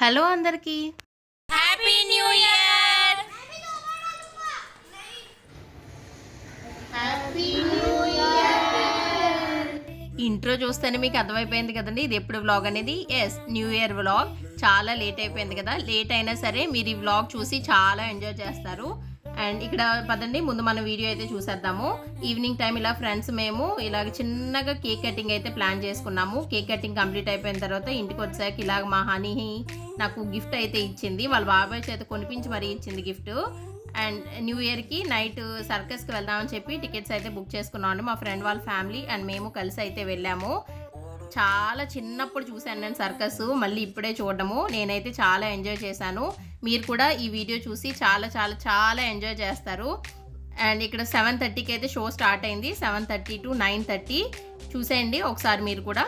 Hello అందరికీ happy new year. Intro చూస్తేనే మీకు అర్థమైపోయింది కదండి ఇది ఎప్పుడు వ్లాగ్ అనేది. Yes, new year vlog. చాలా లేట్ అయిపోయింది కదా, లేట్ అయినా సరే మీరు ఈ వ్లాగ్ చూసి చాలా ఎంజాయ్ చేస్తారు. అండ్ ఇక్కడ పదండి ముందు మనం వీడియో అయితే చూసేద్దాము. ఈవినింగ్ టైం ఇలా ఫ్రెండ్స్ మేము ఇలాగ చిన్నగా కేక్ కటింగ్ అయితే ప్లాన్ చేసుకున్నాము. కేక్ కటింగ్ కంప్లీట్ అయిపోయిన తర్వాత ఇంటికి వచ్చాక ఇలాగ మా హనీ నాకు గిఫ్ట్ అయితే ఇచ్చింది. వాళ్ళ బాబాయ్ చేత కొనిపించి మరీ ఇచ్చింది గిఫ్ట్. అండ్ న్యూ ఇయర్కి నైట్ సర్కస్కి వెళ్దామని చెప్పి టికెట్స్ అయితే బుక్ చేసుకున్నామండి. మా ఫ్రెండ్ వాళ్ళ ఫ్యామిలీ అండ్ మేము కలిసి అయితే వెళ్ళాము. చాలా చిన్నప్పుడు చూశాను నేను సర్కస్, మళ్ళీ ఇప్పుడే చూడడము. నేనైతే చాలా ఎంజాయ్ చేశాను. మీరు కూడా ఈ వీడియో చూసి చాలా చాలా చాలా ఎంజాయ్ చేస్తారు. అండ్ ఇక్కడ 7:30కి అయితే షో స్టార్ట్ అయింది. 7:30 to 9:30 చూసేయండి ఒకసారి మీరు కూడా.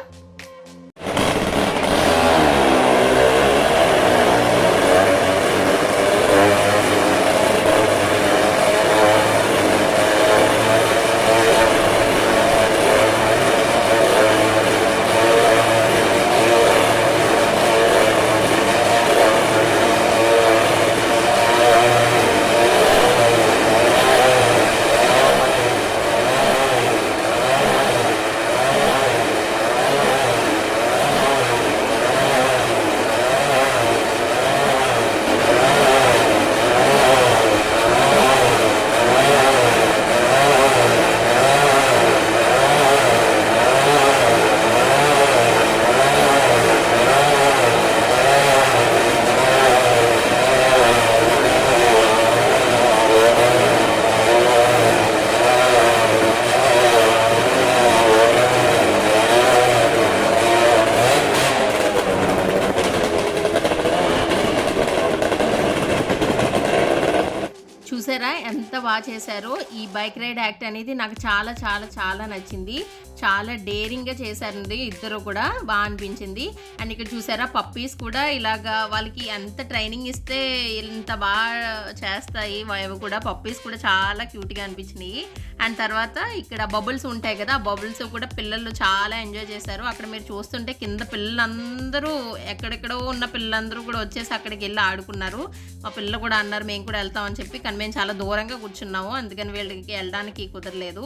చూసారా ఎంత బాగా చేశారో. ఈ బైక్ రైడ్ యాక్ట్ అనేది నాకు చాలా చాలా చాలా నచ్చింది. చాలా డేరింగ్గా చేశారండి ఇద్దరు కూడా, బాగా అనిపించింది. అండ్ ఇక్కడ చూసారా పప్పీస్ కూడా ఇలాగా వాళ్ళకి ఎంత ట్రైనింగ్ ఇస్తే ఇంత బాగా చేస్తాయి. అవి కూడా పప్పీస్ కూడా చాలా క్యూట్గా అనిపించినాయి. అండ్ తర్వాత ఇక్కడ బబుల్స్ ఉంటాయి కదా, ఆ బబుల్స్ కూడా పిల్లలు చాలా ఎంజాయ్ చేశారు. అక్కడ మీరు చూస్తుంటే కింద పిల్లలందరూ ఎక్కడెక్కడో ఉన్న పిల్లలందరూ కూడా వచ్చేసి అక్కడికి వెళ్ళి ఆడుకున్నారు. మా పిల్లలు కూడా అన్నారు మేము కూడా వెళ్తామని చెప్పి, కానీ మేము చాలా దూరంగా కూర్చున్నాము, అందుకని వీళ్ళకి వెళ్ళడానికి కుదరలేదు.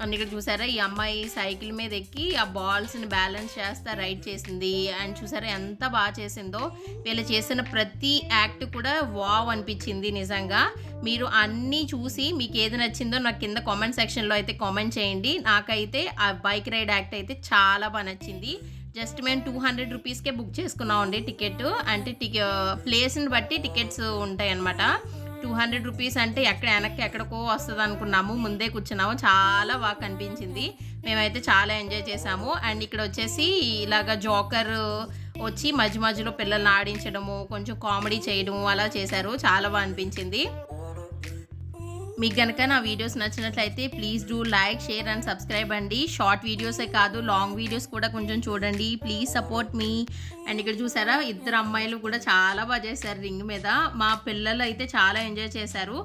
అండ్ ఇక్కడ చూసారా ఈ అమ్మాయి సైకిల్ మీద ఎక్కి ఆ బాల్స్ని బ్యాలెన్స్ చేస్తా రైడ్ చేసింది. అండ్ చూసారా ఎంత బాగా చేసిందో. వీళ్ళు చేసిన ప్రతి యాక్ట్ కూడా వావ్ అనిపించింది నిజంగా. మీరు అన్నీ చూసి మీకు ఏది నచ్చిందో నాకు కింద కామెంట్ సెక్షన్లో అయితే కామెంట్ చేయండి. నాకైతే ఆ బైక్ రైడ్ యాక్ట్ అయితే చాలా బాగా నచ్చింది. జస్ట్ మేము 200 రూపీస్కే బుక్ చేసుకున్నామండి టికెట్. అంటే ప్లేస్ని బట్టి టికెట్స్ ఉంటాయి అన్నమాట. 200 రూపీస్ అంటే వెనక్కి ఎక్కడికో వస్తుంది అనుకున్నాము, ముందే కూర్చున్నాము. చాలా బాగా కనిపించింది, మేమైతే చాలా ఎంజాయ్ చేసాము. అండ్ ఇక్కడ వచ్చేసి ఇలాగ జోకర్ వచ్చి మధ్య మధ్యలో పిల్లల్ని ఆడించడము, కొంచెం కామెడీ చేయడము అలా చేశారు. చాలా బాగా అనిపించింది. మీకు కనుక నా వీడియోస్ నచ్చినట్లయితే please do like, share and subscribe అండి. షార్ట్ వీడియోసే కాదు లాంగ్ వీడియోస్ కూడా కొంచెం చూడండి. Please support me. అండ్ ఇక్కడ చూసారా ఇద్దరు అమ్మాయిలు కూడా చాలా బాగా చేశారు రింగ్ మీద. మా పిల్లలు అయితే చాలా ఎంజాయ్ చేశారు.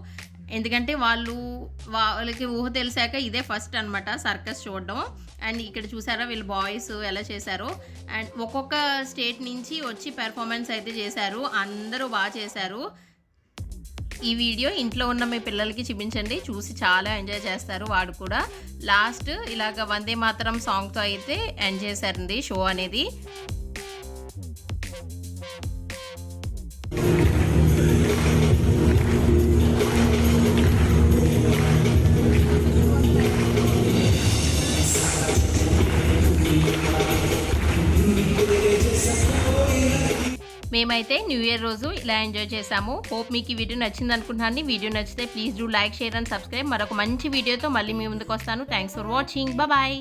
ఎందుకంటే వాళ్ళకి ఊహ తెలిసాక ఇదే ఫస్ట్ అనమాట సర్కస్ చూడడం. అండ్ ఇక్కడ చూసారా వీళ్ళు బాయ్స్ ఎలా చేశారు. అండ్ ఒక్కొక్క స్టేట్ నుంచి వచ్చి పెర్ఫార్మెన్స్ అయితే చేశారు. అందరూ బాగా చేశారు. ఈ వీడియో ఇంట్లో ఉన్న మీ పిల్లలకి చూపించండి, చూసి చాలా ఎంజాయ్ చేస్తారు వాడు కూడా. లాస్ట్ ఇలాగ వందే మాతరం సాంగ్తో అయితే ఎండ్ చేశారండి షో అనేది. మేమైతే న్యూ ఇయర్ రోజు ఇలా ఎంజాయ్ చేసాము. హోప్ మీకు ఈ వీడియో నచ్చింది అనుకుంటున్నాను. వీడియో నచ్చితే please do like, share and subscribe. మరొక మంచి వీడియోతో మళ్ళీ మీ ముందుకు వస్తాను. Thanks for watching. బాయ్.